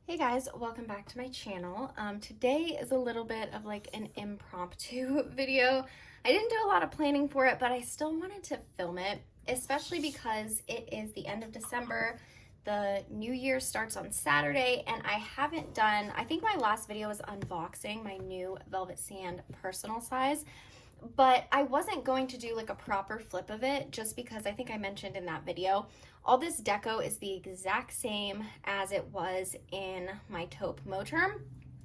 Hey guys, welcome back to my channel. Today is a little bit of like an impromptu video. I didn't do a lot of planning for it, but I still wanted to film it, especially because it is the end of December. The new year starts on Saturday, and I think my last video was unboxing my new Velvet Sand personal size, but I wasn't going to do like a proper flip of it just because I think I mentioned in that video, all this deco is the exact same as it was in my taupe Moterm,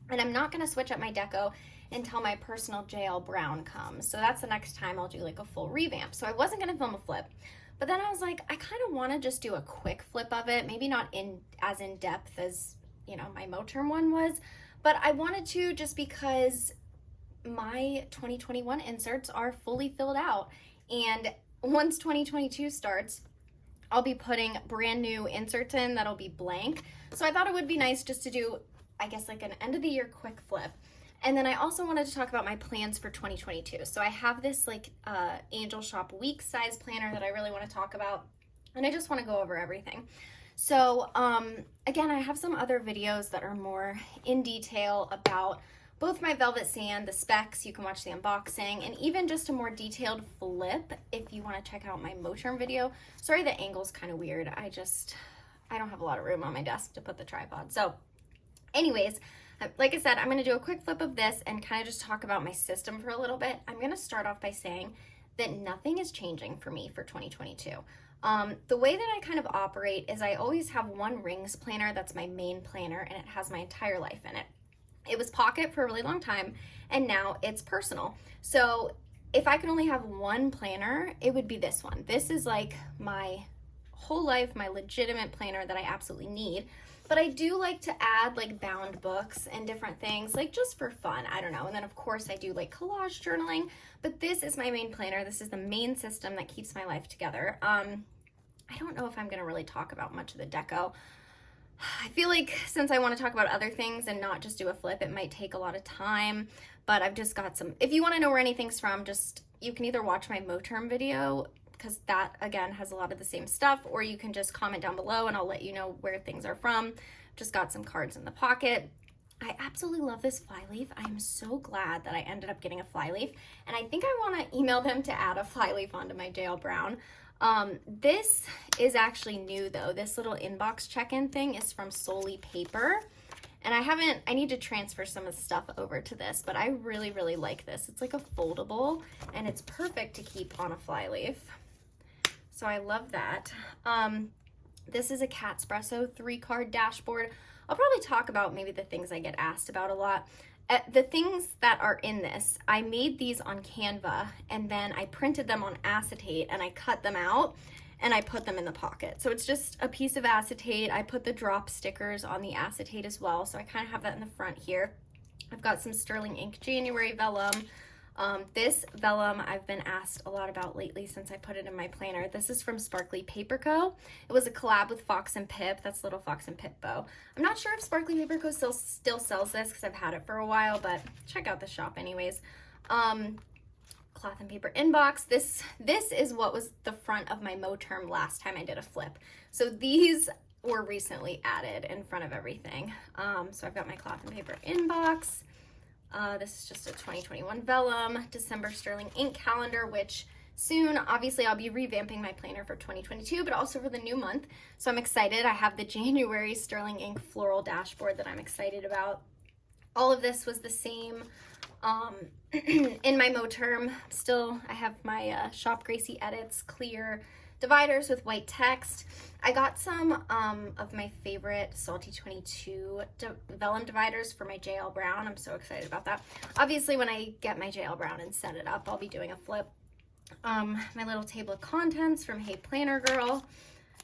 and I'm not going to switch up my deco until my personal JL Brown comes. So that's the next time I'll do like a full revamp. So I wasn't going to film a flip, but then I was like, I kind of want to just do a quick flip of it, maybe not as in depth as, you know, my Moterm one was, but I wanted to just because my 2021 inserts are fully filled out, and once 2022 starts, I'll be putting brand new inserts in that'll be blank. So I thought it would be nice just to do, I guess, like an end of the year quick flip. And then I also wanted to talk about my plans for 2022. So I have this like Angel Shop week size planner that I really want to talk about, and I just want to go over everything. So again, I have some other videos that are more in detail about both my Velvet Sand, the specs, you can watch the unboxing, and even just a more detailed flip if you want to check out my Moterm video. Sorry, the angle's kind of weird. I don't have a lot of room on my desk to put the tripod. So anyways, like I said, I'm going to do a quick flip of this and kind of just talk about my system for a little bit. I'm going to start off by saying that nothing is changing for me for 2022. The way that I kind of operate is I always have one rings planner that's my main planner, and it has my entire life in it. It was pocket for a really long time, and now it's personal. So if I could only have one planner, it would be this one. This is like my whole life, my legitimate planner that I absolutely need. But I do like to add like bound books and different things, like just for fun, I don't know. And then of course I do like collage journaling, but this is my main planner. This is the main system that keeps my life together. I don't know if I'm gonna really talk about much of the deco. I feel like since I want to talk about other things and not just do a flip, it might take a lot of time, but I've just got some, if you want to know where anything's from, you can either watch my Moterm video, because that again has a lot of the same stuff, or you can just comment down below and I'll let you know where things are from. Just got some cards in the pocket. I absolutely love this flyleaf. I am so glad that I ended up getting a flyleaf, and I think I want to email them to add a flyleaf onto my JL Brown. This is actually new though. This little inbox check-in thing is from Solely Paper, and I need to transfer some of the stuff over to this, but I really, really like this. It's like a foldable, and it's perfect to keep on a flyleaf. So I love that. This is a Catspresso 3-card dashboard. I'll probably talk about maybe the things I get asked about a lot. The things that are in this, I made these on Canva, and then I printed them on acetate, and I cut them out and I put them in the pocket. So it's just a piece of acetate. I put the drop stickers on the acetate as well, so I kind of have that in the front here. I've got some sterling ink January vellum. This vellum I've been asked a lot about lately since I put it in my planner. This is from Sparkly Paper Co. It was a collab with Fox and Pip. That's little Fox and Pip bow. I'm not sure if Sparkly Paper Co. still sells this because I've had it for a while, but check out the shop anyways. Cloth and paper inbox. This is what was the front of my Moterm last time I did a flip. So these were recently added in front of everything. So I've got my cloth and paper inbox. This is just a 2021 Vellum December sterling ink calendar, which soon, obviously, I'll be revamping my planner for 2022, but also for the new month. So I'm excited. I have the January sterling ink floral dashboard that I'm excited about. All of this was the same in my Moterm. Still, I have my Shop Gracie Edits clear dividers with white text. I got some of my favorite Salty 22 vellum dividers for my JL Brown. I'm so excited about that. Obviously, when I get my JL Brown and set it up, I'll be doing a flip. My little table of contents from Hey Planner Girl.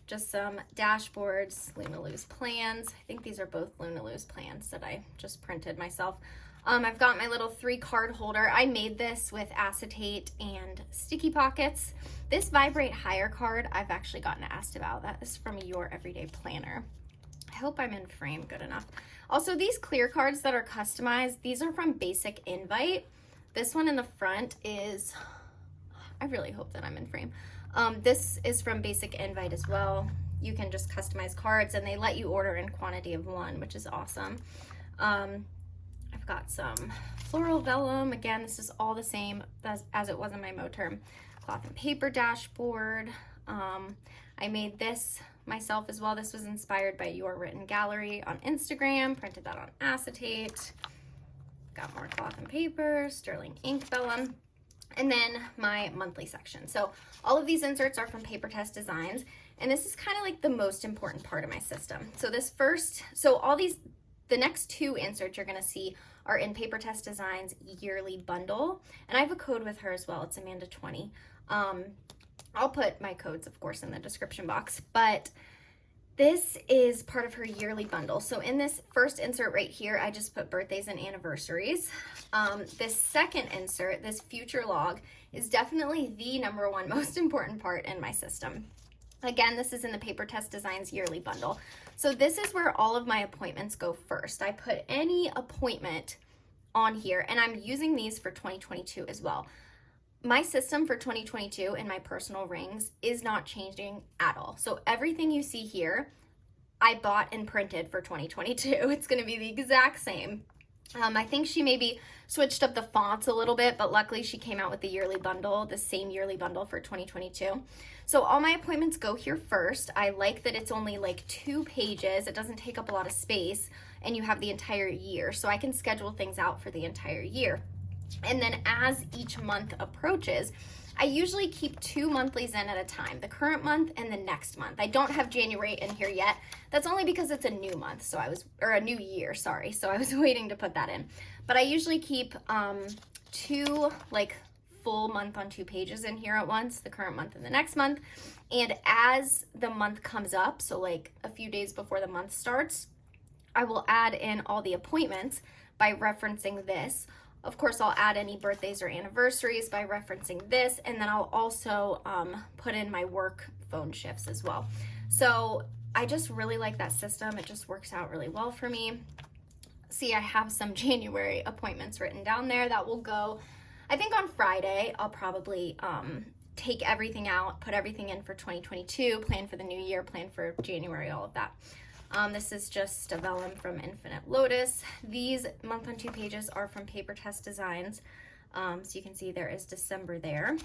Just some dashboards, Luna Lou's plans. I think these are both Luna Lou's plans that I just printed myself. I've got my little 3-card holder. I made this with acetate and sticky pockets. This Vibrate Higher card I've actually gotten asked about. That is from Your Everyday Planner. I hope I'm in frame good enough. Also, these clear cards that are customized, these are from Basic Invite. This one in the front is, I really hope that I'm in frame. This is from Basic Invite as well. you can just customize cards, and they let you order in quantity of 1, which is awesome. I've got some floral vellum. Again, this is all the same as it was in my Moterm cloth and paper dashboard. I made this myself as well. This was inspired by Your Written Gallery on Instagram, printed that on acetate. Got more cloth and paper, sterling ink vellum, and then my monthly section. So all of these inserts are from Paper Test Designs, and this is kind of like the most important part of my system. So the next 2 inserts you're gonna see are in Paper Test Designs yearly bundle, and I have a code with her as well. It's Amanda20. I'll put my codes, of course, in the description box, but this is part of her yearly bundle. So in this first insert right here, I just put birthdays and anniversaries. This second insert, this future log, is definitely the #1 most important part in my system. Again, this is in the Paper Test Designs yearly bundle. So this is where all of my appointments go first. I put any appointment on here, and I'm using these for 2022 as well. My system for 2022 in my personal rings is not changing at all. So everything you see here, I bought and printed for 2022. It's gonna be the exact same. I think she maybe switched up the fonts a little bit, but luckily she came out with the yearly bundle, the same yearly bundle for 2022. So all my appointments go here first. I like that it's only like 2 pages. It doesn't take up a lot of space, and you have the entire year. So I can schedule things out for the entire year. And then as each month approaches, I usually keep 2 monthlies in at a time, the current month and the next month. I don't have January in here yet. That's only because it's a new month, or a new year, sorry. So I was waiting to put that in. But I usually keep 2 like full month on 2 pages in here at once, the current month and the next month. And as the month comes up, so like a few days before the month starts, I will add in all the appointments by referencing this. Of course, I'll add any birthdays or anniversaries by referencing this, and then I'll also put in my work phone shifts as well. So I just really like that system. It just works out really well for me. See, I have some January appointments written down there that will go, I think on Friday. I'll probably take everything out, put everything in for 2022, plan for the new year, plan for January, all of that. This is just a vellum from Infinite Lotus. These month on 2 pages are from Paper Test Designs. So you can see there is December there.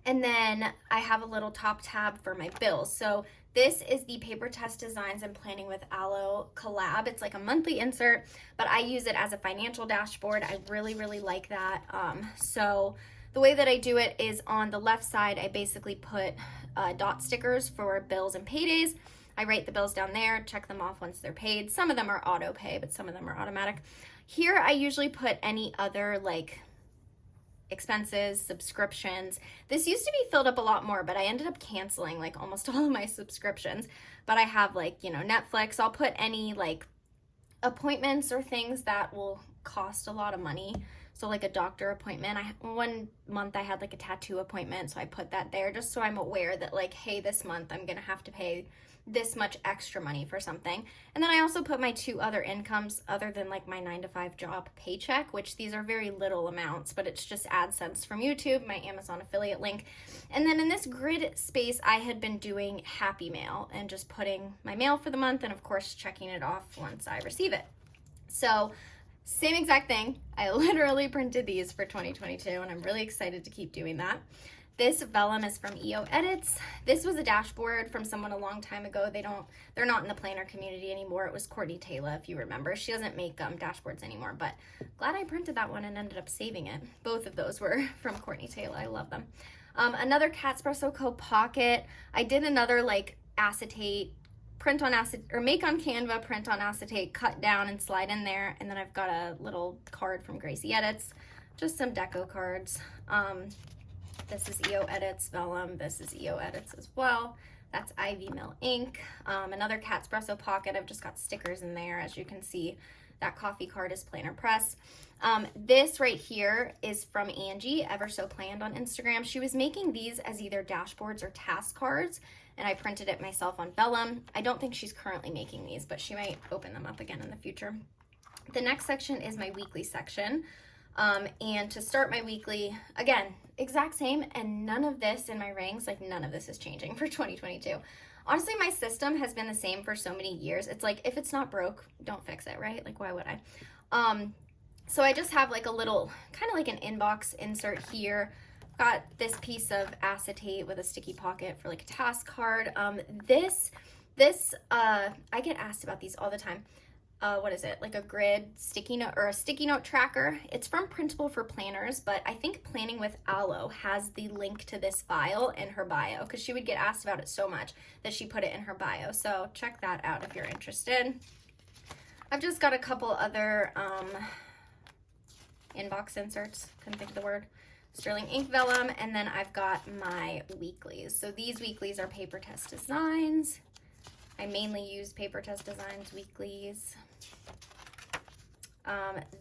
And then I have a little top tab for my bills. So this is the Paper Test Designs and Planning with Aloe collab. It's like a monthly insert, but I use it as a financial dashboard. I really, really like that. So the way that I do it is on the left side, I basically put dot stickers for bills and paydays. I write the bills down there, check them off once they're paid. Some of them are auto pay, but some of them are automatic. Here, I usually put any other like expenses, subscriptions. This used to be filled up a lot more, but I ended up canceling like almost all of my subscriptions. But I have like, Netflix. I'll put any like appointments or things that will cost a lot of money. So like a doctor appointment. One month I had like a tattoo appointment, so I put that there just so I'm aware that like, hey, this month I'm gonna have to pay this much extra money for something. And then I also put my 2 other incomes other than like my 9-to-5 job paycheck, which these are very little amounts, but it's just AdSense from YouTube, my Amazon affiliate link. And then in this grid space, I had been doing Happy Mail and just putting my mail for the month and of course checking it off once I receive it. So same exact thing. I literally printed these for 2022 and I'm really excited to keep doing that. This vellum is from EO Edits. This was a dashboard from someone a long time ago. They're not in the planner community anymore. It was Courtney Taylor, if you remember. She doesn't make dashboards anymore, but glad I printed that one and ended up saving it. Both of those were from Courtney Taylor. I love them. Another Catspresso Co. Pocket. I did another like acetate, print on acetate, or make on Canva, print on acetate, cut down and slide in there. And then I've got a little card from Gracie Edits, just some deco cards. This is EO Edits Vellum. This is EO Edits as well. That's Ivy Mill ink. Another Catspresso Pocket. I've just got stickers in there. As you can see, that coffee card is Planner Press. This right here is from Angie, Ever So Planned on Instagram. She was making these as either dashboards or task cards, and I printed it myself on Vellum. I don't think she's currently making these, but she might open them up again in the future. The next section is my weekly section. And to start my weekly, again, exact same, and none of this in my rings, like none of this is changing for 2022. Honestly, my system has been the same for so many years. It's like, if it's not broke, don't fix it, right? Like, why would I? So I just have like a little, kind of like an inbox insert here. Got this piece of acetate with a sticky pocket for like a task card. I get asked about these all the time. What is it? Like a grid sticky note or a sticky note tracker. It's from Printable for Planners, but I think Planning with Aloe has the link to this file in her bio because she would get asked about it so much that she put it in her bio. So check that out if you're interested. I've just got a couple other inbox inserts, couldn't think of the word, sterling ink vellum, and then I've got my weeklies. So these weeklies are Paper Test Designs. I mainly use Paper Test Designs weeklies.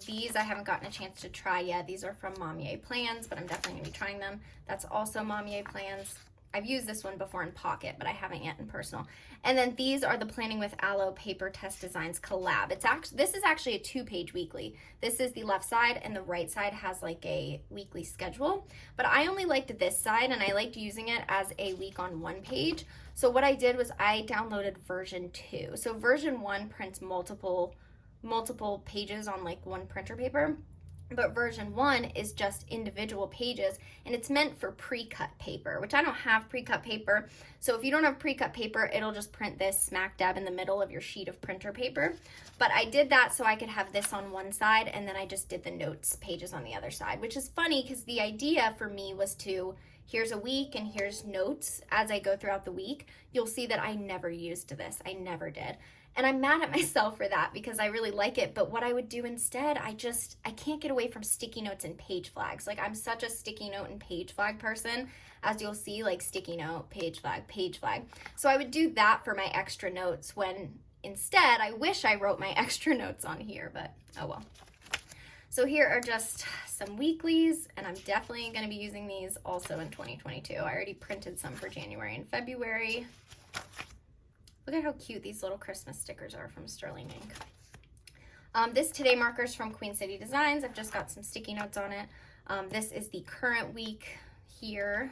These I haven't gotten a chance to try yet. These are from Mamier Plans, but I'm definitely gonna be trying them. That's also Mamier Plans. I've used this one before in Pocket, but I haven't yet in Personal. And then these are the Planning with Aloe Paper Test Designs collab. This is actually a 2-page weekly. This is the left side, and the right side has like a weekly schedule. But I only liked this side, and I liked using it as a week on 1 page. So what I did was I downloaded version 2. So version 1 prints multiple pages on like one printer paper. But version 1 is just individual pages, and it's meant for pre-cut paper, which I don't have pre-cut paper. So if you don't have pre-cut paper, it'll just print this smack dab in the middle of your sheet of printer paper. But I did that so I could have this on one side, and then I just did the notes pages on the other side, which is funny because the idea for me was to, here's a week and here's notes as I go throughout the week. You'll see that I never used this. I never did. And I'm mad at myself for that because I really like it. But what I would do instead, I can't get away from sticky notes and page flags. Like, I'm such a sticky note and page flag person, as you'll see, like sticky note, page flag, page flag. So I would do that for my extra notes when instead I wish I wrote my extra notes on here, but oh well. So here are just some weeklies, and I'm definitely going to be using these also in 2022. I already printed some for January and February. Look at how cute these little Christmas stickers are from Sterling Ink. This Today marker is from Queen City Designs. I've just got some sticky notes on it. This is the current week here.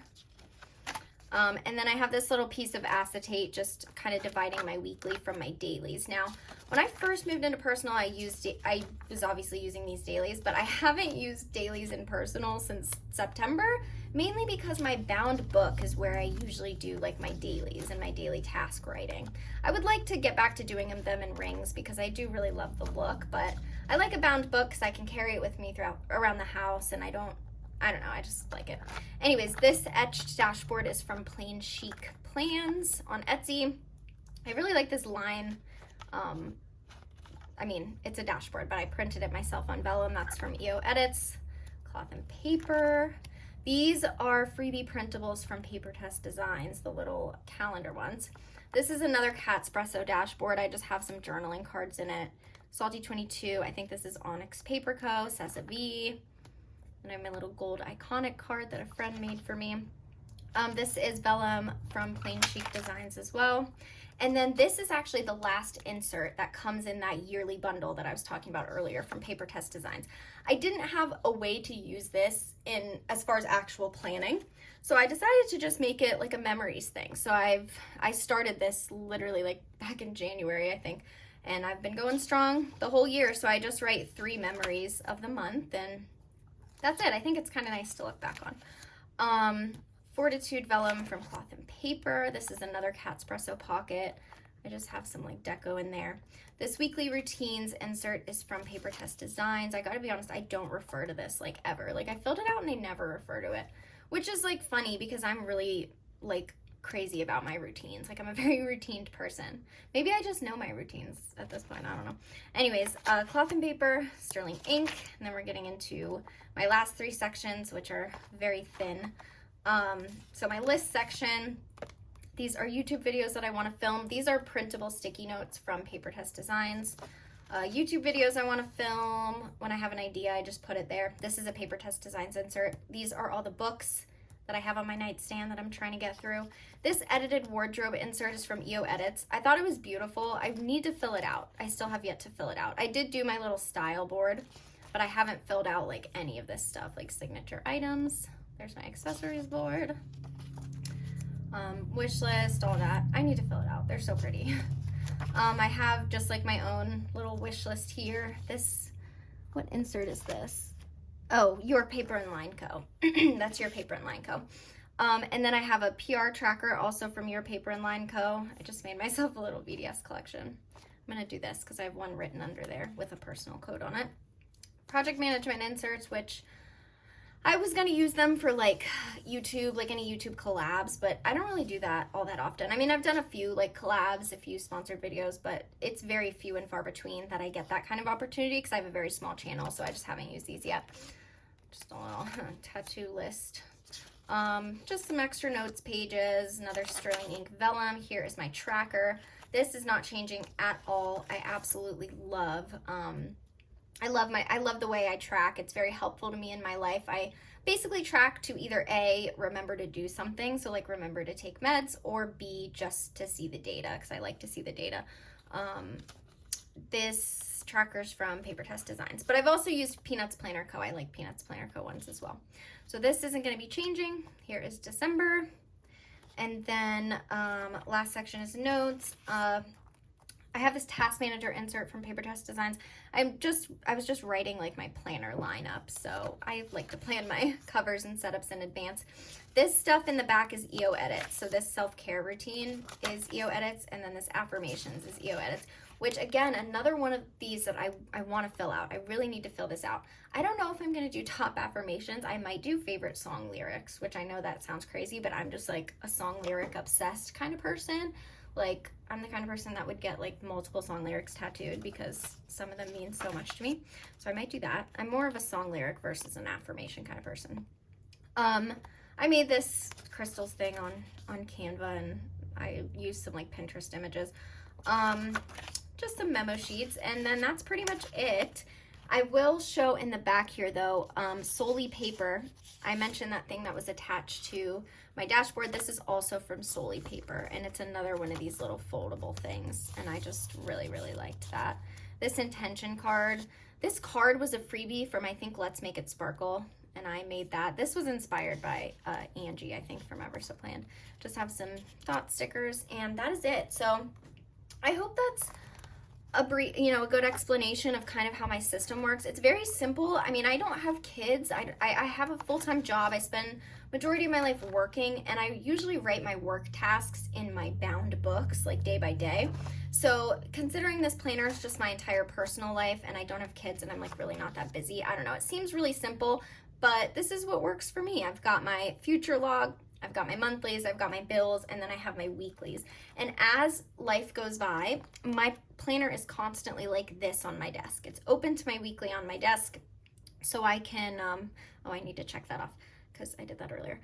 And then I have this little piece of acetate just kind of dividing my weekly from my dailies. Now, when I first moved into Personal, I was obviously using these dailies, but I haven't used dailies in Personal since September, mainly because my bound book is where I usually do like my dailies and my daily task writing. I would like to get back to doing them in rings because I do really love the look, but I like a bound book because I can carry it with me around the house, and I don't know, I just like it. Anyways, this Etched Dashboard is from Plain Chic Plans on Etsy. I really like this line. I mean, it's a dashboard, but I printed it myself on Vellum. That's from EO Edits. Cloth and paper. These are freebie printables from Paper Test Designs, the little calendar ones. This is another Catspresso dashboard. I just have some journaling cards in it. Salty 22, I think this is Onyx Paper Co., Sessa V. And I have my little gold iconic card that a friend made for me. This is Vellum from Plain Chic Designs as well. And then this is actually the last insert that comes in that yearly bundle that I was talking about earlier from Paper Test Designs. I didn't have a way to use this in as far as actual planning, so I decided to just make it like a memories thing. So I started this literally like back in January, I think, and I've been going strong the whole year. So I just write 3 memories of the month, and that's it. I think it's kind of nice to look back on. Fortitude Vellum from Cloth and Paper. This is another Catspresso pocket. I just have some like deco in there. This weekly routines insert is from Paper Test Designs. I gotta be honest, I don't refer to this like ever. Like, I filled it out and I never refer to it, which is like funny because I'm really like crazy about my routines. Like, I'm a very routined person. Maybe I just know my routines at this point, I don't know. Anyways, Cloth and Paper, Sterling Ink, and then we're getting into my last 3 sections, which are very thin. So my list section, these are YouTube videos that I want to film. These are printable sticky notes from Paper Test Designs. YouTube videos I want to film. When I have an idea, I just put it there. This is a Paper Test Designs insert. These are all the books that I have on my nightstand that I'm trying to get through. This edited wardrobe insert is from EO Edits. I thought it was beautiful. I need to fill it out. I still have yet to fill it out. I did do my little style board, but I haven't filled out like any of this stuff, like signature items. There's my accessories board. wish list, all that. I need to fill it out. They're so pretty. I have just like my own little wish list here. This, what insert is this? Oh, Your Paper and Line Co. That's Your Paper and Line Co. And then I have a PR tracker also from Your Paper and Line Co. I just made myself a little BDS collection. I'm gonna do this because I have one written under there with a personal code on it. Project management inserts, which I was gonna use them for like YouTube, like any YouTube collabs, but I don't really do that all that often. I mean, I've done a few like collabs, a few sponsored videos, but it's very few and far between that I get that kind of opportunity because I have a very small channel, so I just haven't used these yet. Just a little tattoo list. Just some extra notes pages, another sterling ink vellum. Here is my tracker. This is not changing at all. I absolutely love I love the way I track. It's very helpful to me in my life. I basically track to either A, remember to do something, so like remember to take meds, or B, just to see the data, because I like to see the data. This tracker's from Paper Test Designs, but I've also used Peanuts Planner Co. I like Peanuts Planner Co. ones as well. So this isn't going to be changing. Here is December. And then last section is notes. I have this task manager insert from Paper Test Designs. I was just writing like my planner lineup, so I like to plan my covers and setups in advance. This stuff in the back is EO edits. So this self-care routine is EO edits, and then this affirmations is EO edits, which again, another one of these that I want to fill out. I really need to fill this out. I don't know if I'm going to do top affirmations. I might do favorite song lyrics, which I know that sounds crazy, but I'm just like a song lyric obsessed kind of person. Like, I'm the kind of person that would get like multiple song lyrics tattooed because some of them mean so much to me. So I might do that. I'm more of a song lyric versus an affirmation kind of person. I made this crystals thing on Canva, and I used some like Pinterest images. Just some memo sheets, and then that's pretty much it. I will show in the back here though, Solely Paper. I mentioned that thing that was attached to my dashboard. This is also from Solely Paper, and it's another one of these little foldable things, and I just really, really liked that. This intention card. This card was a freebie from, I think, Let's Make It Sparkle, and I made that. This was inspired by Angie, I think, from Ever So Planned. Just have some thought stickers, and that is it. So I hope that's a brief, a good explanation of kind of how my system works. It's very simple. I mean, I don't have kids. I have a full-time job. I spend majority of my life working, and I usually write my work tasks in my bound books, like day by day. So considering this planner is just my entire personal life, and I don't have kids, and I'm like really not that busy, I don't know. It seems really simple, but this is what works for me. I've got my future log, I've got my monthlies, I've got my bills, and then I have my weeklies. And as life goes by, my planner is constantly like this on my desk. It's open to my weekly on my desk, so I can, oh, I need to check that off because I did that earlier.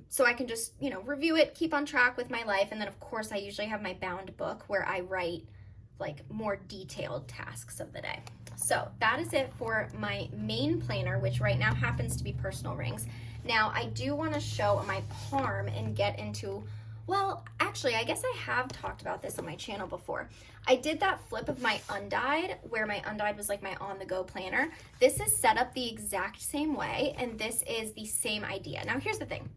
So I can just, review it, keep on track with my life. And then of course I usually have my bound book where I write like more detailed tasks of the day. So that is it for my main planner, which right now happens to be personal rings. Now I do want to show my palm and get into, well, actually, I guess I have talked about this on my channel before. I did that flip of my Undyed, where my Undyed was like my on-the-go planner. This is set up the exact same way, and this is the same idea. Now, here's the thing.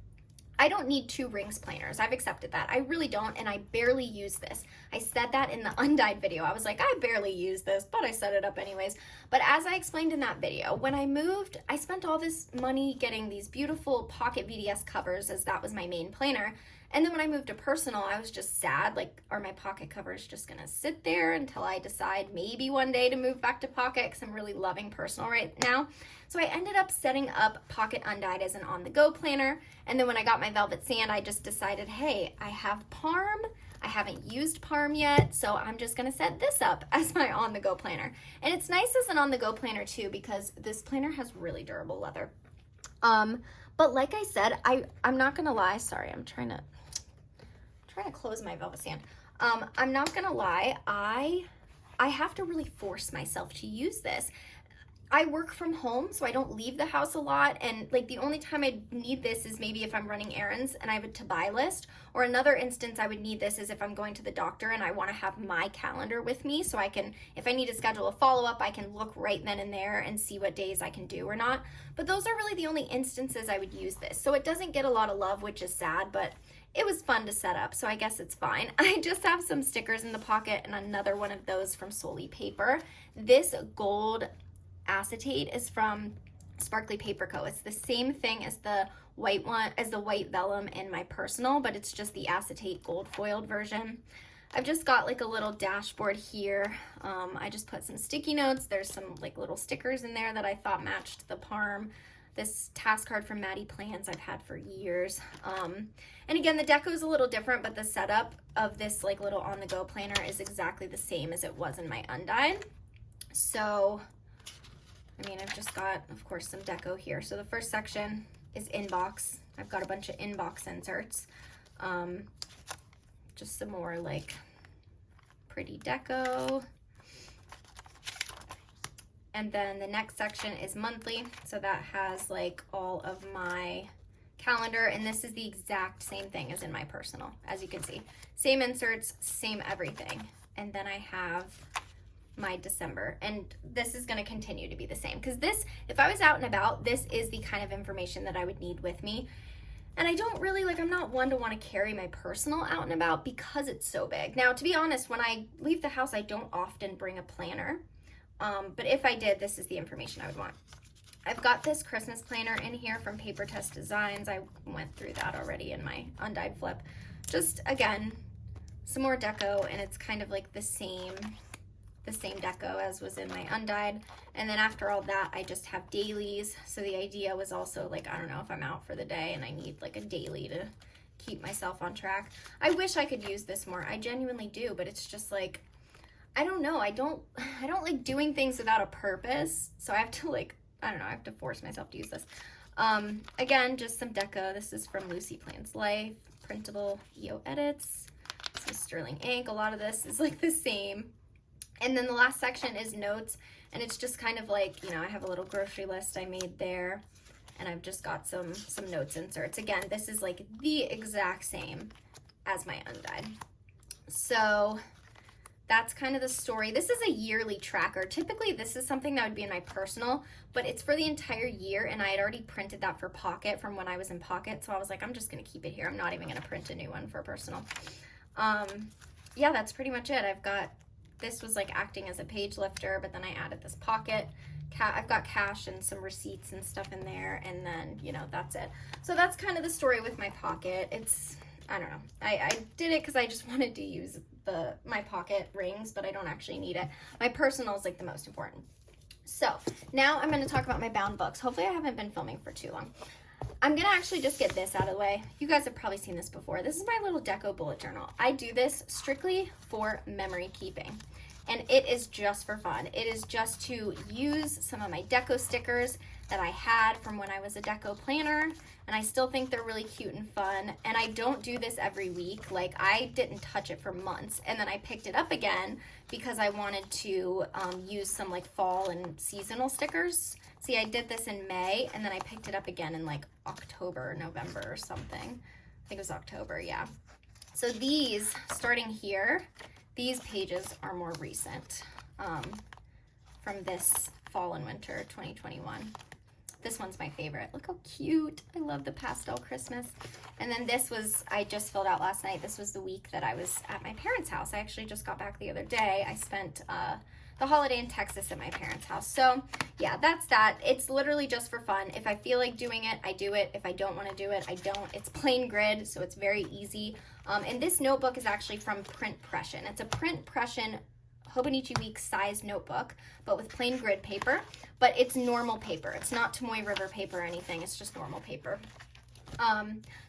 I don't need 2 rings planners. I've accepted that. I really don't, and I barely use this. I said that in the Undyed video. I was like, I barely use this, but I set it up anyways. But as I explained in that video, when I moved, I spent all this money getting these beautiful pocket VDS covers, as that was my main planner. And then when I moved to personal, I was just sad, like, are my pocket covers just gonna sit there until I decide maybe one day to move back to pocket, because I'm really loving personal right now. So I ended up setting up Pocket Undyed as an on-the-go planner. And then when I got my Velvet Sand, I just decided, hey, I have Parm. I haven't used Parm yet, so I'm just gonna set this up as my on-the-go planner. And it's nice as an on-the-go planner too, because this planner has really durable leather. But like I said, I'm not gonna lie, sorry, I'm trying to close my Velvet Sand. I'm not gonna lie, I have to really force myself to use this. I work from home, so I don't leave the house a lot, and like the only time I need this is maybe if I'm running errands and I have a to-buy list, or another instance I would need this is if I'm going to the doctor and I want to have my calendar with me, so I can, if I need to schedule a follow-up, I can look right then and there and see what days I can do or not. But those are really the only instances I would use this. So it doesn't get a lot of love, which is sad, but it was fun to set up, so I guess it's fine. I just have some stickers in the pocket and another one of those from Solely Paper. This gold acetate is from Sparkly Paper Co. It's the same thing as the white one, as the white vellum in my personal, but it's just the acetate gold foiled version. I've just got like a little dashboard here. I just put some sticky notes. There's some like little stickers in there that I thought matched the Parm. This task card from Maddie Plans I've had for years. And again, the deco is a little different, but the setup of this like little on-the-go planner is exactly the same as it was in my Undyed. So, I mean, I've just got, of course, some deco here. So the first section is inbox. I've got a bunch of inbox inserts. Just some more like pretty deco. And then the next section is monthly. So that has like all of my calendar, and this is the exact same thing as in my personal, as you can see. Same inserts, same everything. And then I have my December, and this is going to continue to be the same, because this, if I was out and about, this is the kind of information that I would need with me. And I don't really, like, I'm not one to want to carry my personal out and about because it's so big. Now, to be honest, when I leave the house, I don't often bring a planner. But if I did, this is the information I would want. I've got this Christmas planner in here from Paper Test Designs. I went through that already in my Undyed flip. Just, again, some more deco, and it's kind of like the same deco as was in my Undyed. And then after all that, I just have dailies. So the idea was also like, I don't know, if I'm out for the day and I need like a daily to keep myself on track. I wish I could use this more. I genuinely do, but it's just like, I don't know. I don't like doing things without a purpose. So I have to like, I don't know, I have to force myself to use this. Again, just some deco. This is from Lucy Plans Life, printable EO edits, some sterling ink. A lot of this is like the same. And then the last section is notes, and it's just kind of like, you know, I have a little grocery list I made there, and I've just got some notes inserts. Again, this is like the exact same as my Undyed. So that's kind of the story. This is a yearly tracker. Typically, this is something that would be in my personal, but it's for the entire year, and I had already printed that for Pocket from when I was in Pocket, so I was like, I'm just gonna keep it here. I'm not even gonna print a new one for personal. Yeah, that's pretty much it. I've got, this was like acting as a page lifter, but then I added this pocket. I've got cash and some receipts and stuff in there, and then, you know, that's it. So that's kind of the story with my Pocket. It's, I don't know. I did it because I just wanted to use my Pocket rings, but I don't actually need it. My personal is like the most important. So now I'm going to talk about my bound books. Hopefully I haven't been filming for too long. I'm going to actually just get this out of the way. You guys have probably seen this before. This is my little deco bullet journal. I do this strictly for memory keeping, and it is just for fun. It is just to use some of my deco stickers that I had from when I was a deco planner, and I still think they're really cute and fun. And I don't do this every week. Like, I didn't touch it for months, and then I picked it up again because I wanted to use some like fall and seasonal stickers. See, I did this in May, and then I picked it up again in like October, November or something. I think it was October, yeah. So these, starting here, these pages are more recent from this fall and winter 2021. This one's my favorite. Look how cute. I love the pastel Christmas. And then this was, I just filled out last night. This was the week that I was at my parents' house. I actually just got back the other day. I spent the holiday in Texas at my parents' house. So yeah, that's that. It's literally just for fun. If I feel like doing it, I do it. If I don't want to do it, I don't. It's plain grid, so it's very easy. And this notebook is actually from Print Pression. It's a Print Pression Hobonichi Week size notebook, but with plain grid paper, but it's normal paper. It's not Tomoe River paper or anything. It's just normal paper.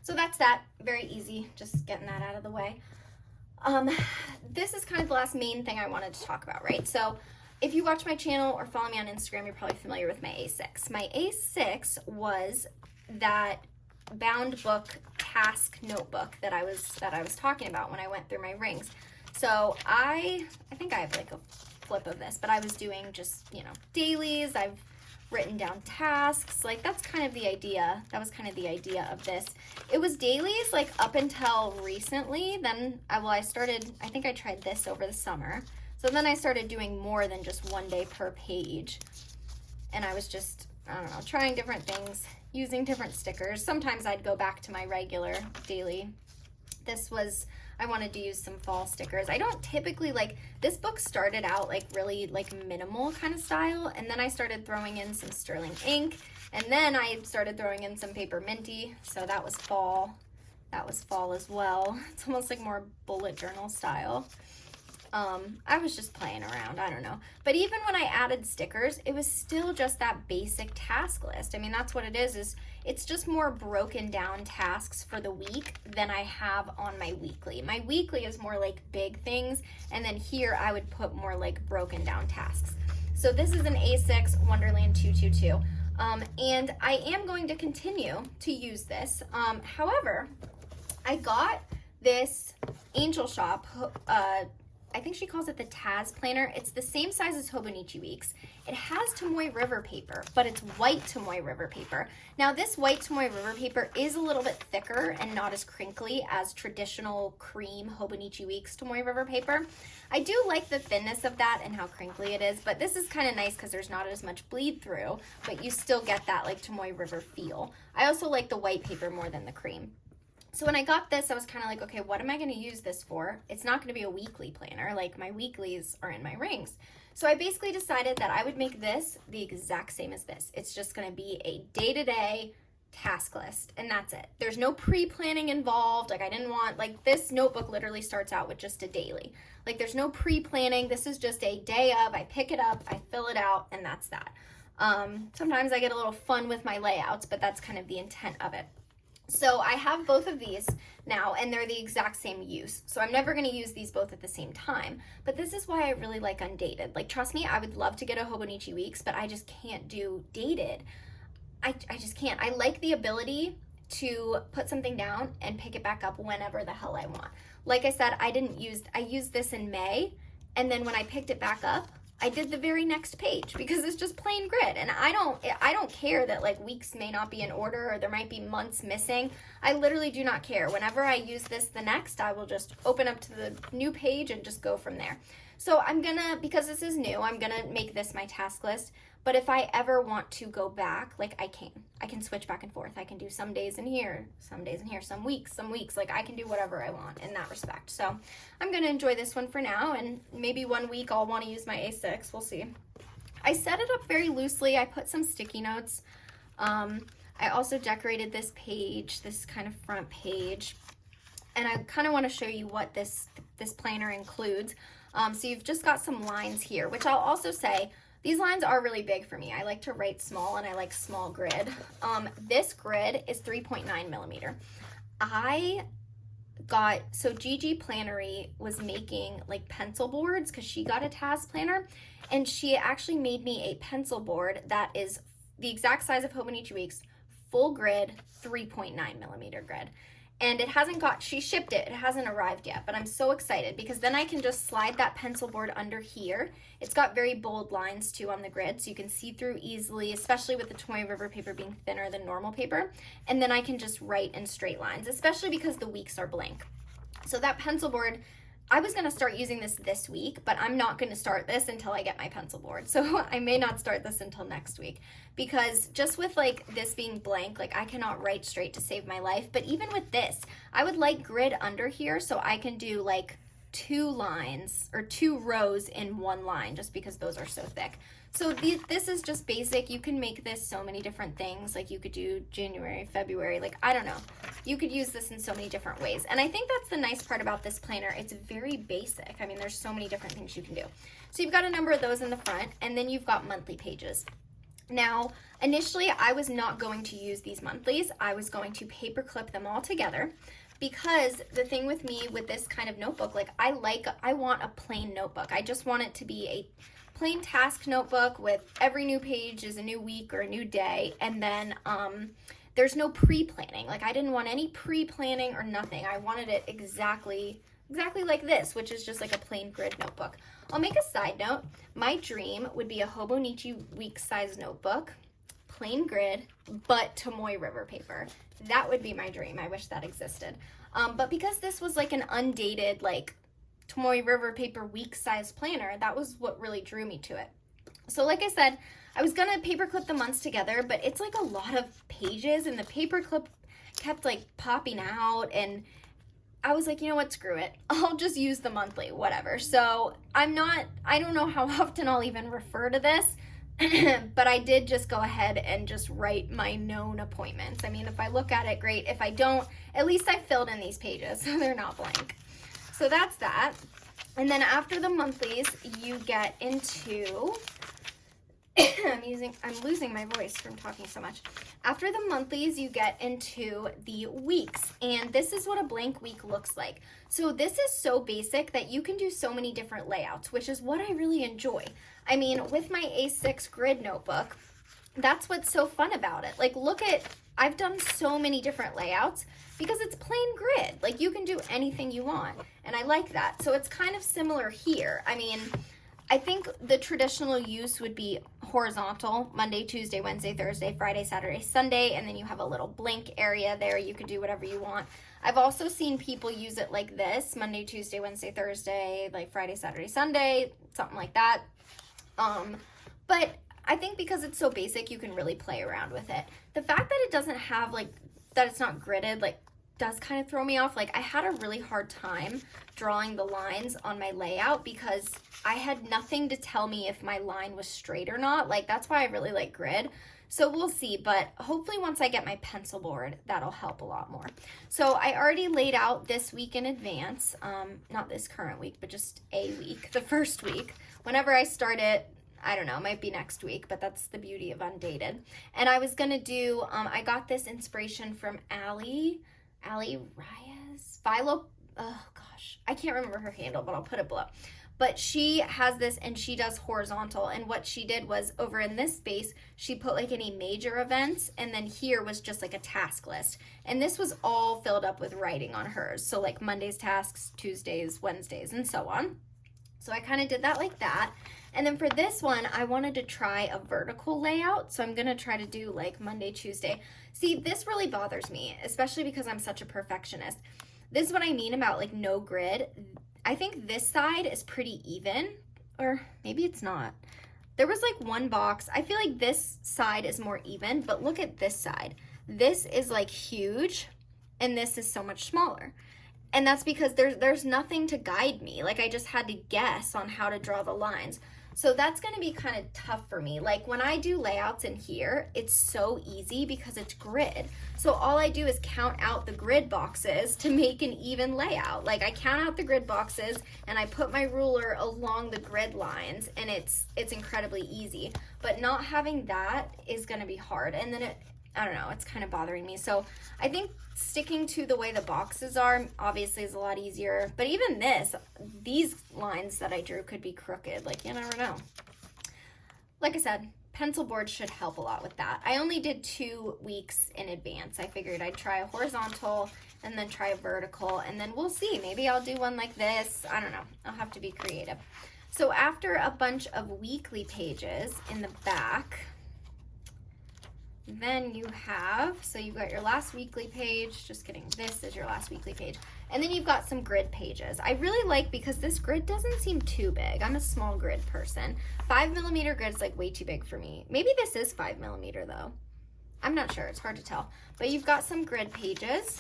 So that's that. Very easy. Just getting that out of the way. This is kind of the last main thing I wanted to talk about, right? So if you watch my channel or follow me on Instagram, you're probably familiar with my A6. My A6 was that bound book task notebook that I was talking about when I went through my rings. So I think I have like a flip of this, but I was doing just, you know, dailies. I've written down tasks. Like, that's kind of the idea. That was kind of the idea of this. It was dailies like up until recently. Then I started, I think I tried this over the summer. So then I started doing more than just one day per page. And I was just, I don't know, trying different things, using different stickers. Sometimes I'd go back to my regular daily I wanted to use some fall stickers. I don't typically this book started out like really like minimal kind of style, and then I started throwing in some sterling ink, and then I started throwing in some paper minty, so that was fall. That was fall as well. It's almost like more bullet journal style. I was just playing around, I don't know. But even when I added stickers, it was still just that basic task list. I mean, that's what it is it's just more broken down tasks for the week than I have on my weekly. My weekly is more like big things, and then here I would put more like broken down tasks. So this is an A6 Wonderland 222. And I am going to continue to use this. However, I got this Angel Shop, I think she calls it the Taz planner. It's the same size as Hobonichi Weeks. It has Tomoe River paper, but it's white Tomoe River paper. Now this white Tomoe River paper is a little bit thicker and not as crinkly as traditional cream Hobonichi Weeks Tomoe River paper. I do like the thinness of that and how crinkly it is, but this is kind of nice because there's not as much bleed through, but you still get that like Tomoe River feel. I also like the white paper more than the cream. So when I got this, I was kind of like, okay, what am I going to use this for? It's not going to be a weekly planner. Like my weeklies are in my rings. So I basically decided that I would make this the exact same as this. It's just going to be a day-to-day task list, and that's it. There's no pre-planning involved. Like I didn't want, like this notebook literally starts out with just a daily. Like there's no pre-planning. This is just a day of, I pick it up, I fill it out, and that's that. Sometimes I get a little fun with my layouts, but that's kind of the intent of it. So I have both of these now, and they're the exact same use. So I'm never going to use these both at the same time. But this is why I really like undated. Like, trust me, I would love to get a Hobonichi Weeks, but I just can't do dated. I just can't. I like the ability to put something down and pick it back up whenever the hell I want. Like I said, I used this in May, and then when I picked it back up, I did the very next page because it's just plain grid, and I don't care that like weeks may not be in order or there might be months missing. I literally do not care. Whenever I use this the next, I will just open up to the new page and just go from there. So I'm gonna, because this is new, I'm gonna make this my task list. But if I ever want to go back, like I can switch back and forth. I can do some days in here, some days in here, some weeks, like I can do whatever I want in that respect. So I'm gonna enjoy this one for now, and maybe one week I'll wanna use my A6, we'll see. I set it up very loosely. I put some sticky notes. I also decorated this page, this kind of front page, and I kind of wanna show you what this planner includes. So you've just got some lines here, which I'll also say, these lines are really big for me. I like to write small, and I like small grid. This grid is 3.9 millimeter. So Gigi Plannery was making like pencil boards because she got a Taz planner, and she actually made me a pencil board that is the exact size of Hobonichi Weeks, full grid, 3.9 millimeter grid. And she shipped it, it hasn't arrived yet, but I'm so excited because then I can just slide that pencil board under here. It's got very bold lines too on the grid, so you can see through easily, especially with the Tomoe River paper being thinner than normal paper. And then I can just write in straight lines, especially because the weeks are blank. So that pencil board, I was gonna start using this week, but I'm not gonna start this until I get my pencil board. So I may not start this until next week, because just with like this being blank, like I cannot write straight to save my life. But even with this, I would like grid under here so I can do like 2 lines or 2 rows in 1 line, just because those are so thick. So this is just basic. You can make this so many different things. Like you could do January, February, like I don't know. You could use this in so many different ways. And I think that's the nice part about this planner. It's very basic. I mean, there's so many different things you can do. So you've got a number of those in the front, and then you've got monthly pages. Now, initially I was not going to use these monthlies. I was going to paper clip them all together, because the thing with me with this kind of notebook, like I want a plain notebook. I just want it to be a plain task notebook with every new page is a new week or a new day, and then there's no pre-planning. Like I didn't want any pre-planning or nothing. I wanted it exactly like this, which is just like a plain grid notebook. I'll make a side note. My dream would be a Hobonichi Week size notebook, plain grid, but Tomoe River paper. That would be my dream. I wish that existed. But because this was like an undated, like Tomoe River paper week size planner, that was what really drew me to it. So like I said, I was gonna paper clip the months together, but it's like a lot of pages, and the paper clip kept like popping out, and I was like, you know what, screw it. I'll just use the monthly, whatever. So I don't know how often I'll even refer to this, but I did just go ahead and just write my known appointments. I mean, if I look at it, great. If I don't, at least I filled in these pages, so they're not blank. So that's that. And then after the monthlies, you get into, I'm losing my voice from talking so much. After the monthlies, you get into the weeks, and this is what a blank week looks like. So this is so basic that you can do so many different layouts, which is what I really enjoy. I mean, with my A6 grid notebook, that's what's so fun about it. Like, look at, I've done so many different layouts because it's plain grid. Like, you can do anything you want, and I like that. So it's kind of similar here. I mean, I think the traditional use would be horizontal, Monday, Tuesday, Wednesday, Thursday, Friday, Saturday, Sunday, and then you have a little blank area there. You could do whatever you want. I've also seen people use it like this, Monday, Tuesday, Wednesday, Thursday, like Friday, Saturday, Sunday, something like that. But I think because it's so basic, you can really play around with it. The fact that it doesn't have, like, that it's not gridded, like, does kind of throw me off. Like, I had a really hard time drawing the lines on my layout because I had nothing to tell me if my line was straight or not. Like, that's why I really like grid. So we'll see, but hopefully once I get my pencil board, that'll help a lot more. So I already laid out this week in advance, not this current week, but just a week, the first week. Whenever I start it, I don't know, it might be next week, but that's the beauty of Undated. And I was gonna do, I got this inspiration from Ali Reyes, Philo, oh gosh, I can't remember her handle, but I'll put it below. But she has this and she does horizontal, and what she did was over in this space, she put like any major events, and then here was just like a task list. And this was all filled up with writing on hers. So like Monday's tasks, Tuesdays, Wednesdays, and so on. So I kind of did that like that. And then for this one, I wanted to try a vertical layout. So I'm gonna try to do like Monday, Tuesday. See, this really bothers me, especially because I'm such a perfectionist. This is what I mean about like no grid. I think this side is pretty even, or maybe it's not. There was like one box. I feel like this side is more even, but look at this side. This is like huge, and this is so much smaller. And that's because there's nothing to guide me. Like, I just had to guess on how to draw the lines. So that's gonna be kind of tough for me. Like when I do layouts in here, it's so easy because it's grid. So all I do is count out the grid boxes to make an even layout. Like I count out the grid boxes and I put my ruler along the grid lines, and it's incredibly easy. But not having that is gonna be hard. And then I don't know, it's kind of bothering me. So I think sticking to the way the boxes are obviously is a lot easier. But even these lines that I drew could be crooked. Like, you never know. Like I said, pencil board should help a lot with that. I only did 2 weeks in advance. I figured I'd try a horizontal and then try a vertical, and then we'll see. Maybe I'll do one like this. I don't know. I'll have to be creative. So after a bunch of weekly pages in the back, then you have, so you've got your last weekly page, just kidding, this is your last weekly page. And then you've got some grid pages. I really like, because this grid doesn't seem too big. I'm a small grid person. 5mm grid is like way too big for me. Maybe this is 5mm though. I'm not sure, it's hard to tell. But you've got some grid pages.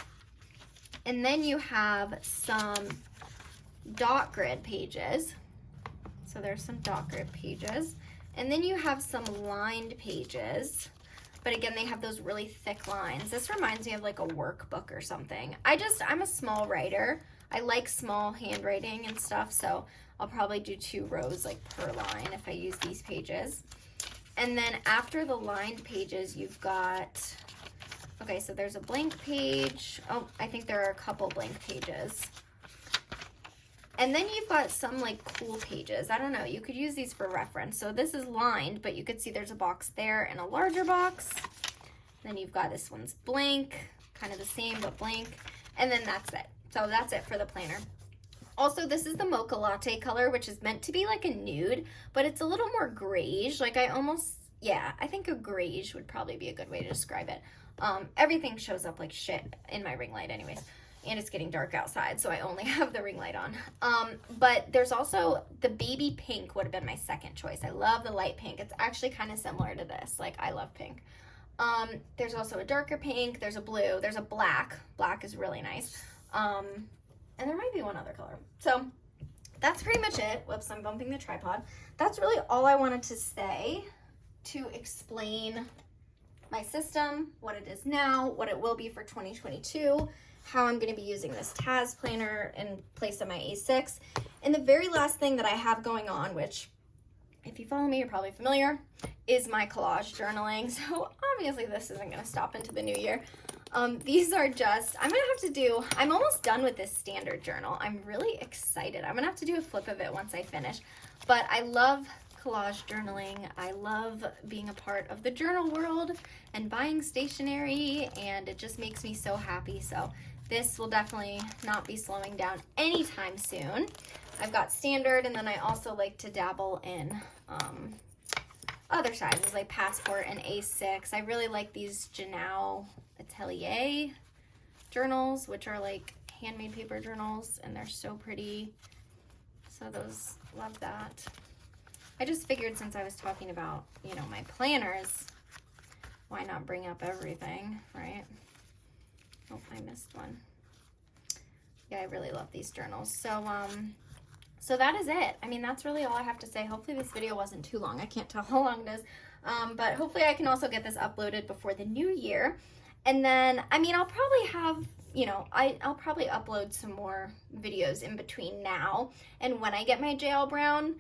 And then you have some dot grid pages. So there's some dot grid pages. And then you have some lined pages. But again, they have those really thick lines. This reminds me of like a workbook or something. I'm a small writer. I like small handwriting and stuff, so I'll probably do 2 rows like per line if I use these pages. And then after the lined pages, you've got, okay, so there's a blank page. Oh, I think there are a couple blank pages. And then you've got some like cool pages. I don't know, you could use these for reference. So this is lined, but you could see there's a box there and a larger box. Then you've got this one's blank, kind of the same, but blank. And then that's it. So that's it for the planner. Also, this is the mocha latte color, which is meant to be like a nude, but it's a little more grayish. Like I think a grayish would probably be a good way to describe it. Everything shows up like shit in my ring light anyways. And it's getting dark outside, so I only have the ring light on. But there's also the baby pink would have been my second choice. I love the light pink. It's actually kind of similar to this. Like, I love pink. There's also a darker pink. There's a blue. There's a black. Black is really nice. and there might be one other color. So that's pretty much it. Whoops, I'm bumping the tripod. That's really all I wanted to say to explain my system, what it is now, what it will be for 2022, how I'm going to be using this TAS planner in place of my A6. And the very last thing that I have going on, which if you follow me, you're probably familiar, is my collage journaling. So obviously this isn't going to stop into the new year. These are just, I'm almost done with this standard journal. I'm really excited. I'm going to have to do a flip of it once I finish. But I love collage journaling. I love being a part of the journal world and buying stationery, and it just makes me so happy. So this will definitely not be slowing down anytime soon. I've got standard, and then I also like to dabble in other sizes like Passport and A6. I really like these Janau Atelier journals, which are like handmade paper journals, and they're so pretty. So those, love that. I just figured since I was talking about, you know, my planners, why not bring up everything, right? Oh, I missed one. Yeah, I really love these journals. So that is it. I mean, that's really all I have to say. Hopefully this video wasn't too long. I can't tell how long it is, but hopefully I can also get this uploaded before the new year. And then, I mean, I'll probably have, you know, I'll probably upload some more videos in between now and when I get my JL Brown.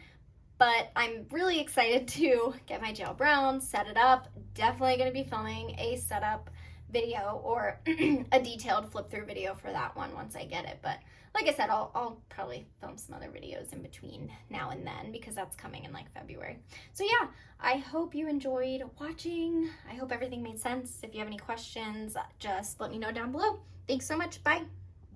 But I'm really excited to get my JL Brown, set it up. Definitely going to be filming a setup video or a detailed flip through video for that one once I get it. But like I said, I'll probably film some other videos in between now and then because that's coming in like February. So yeah, I hope you enjoyed watching. I hope everything made sense. If you have any questions, just let me know down below. Thanks so much. Bye.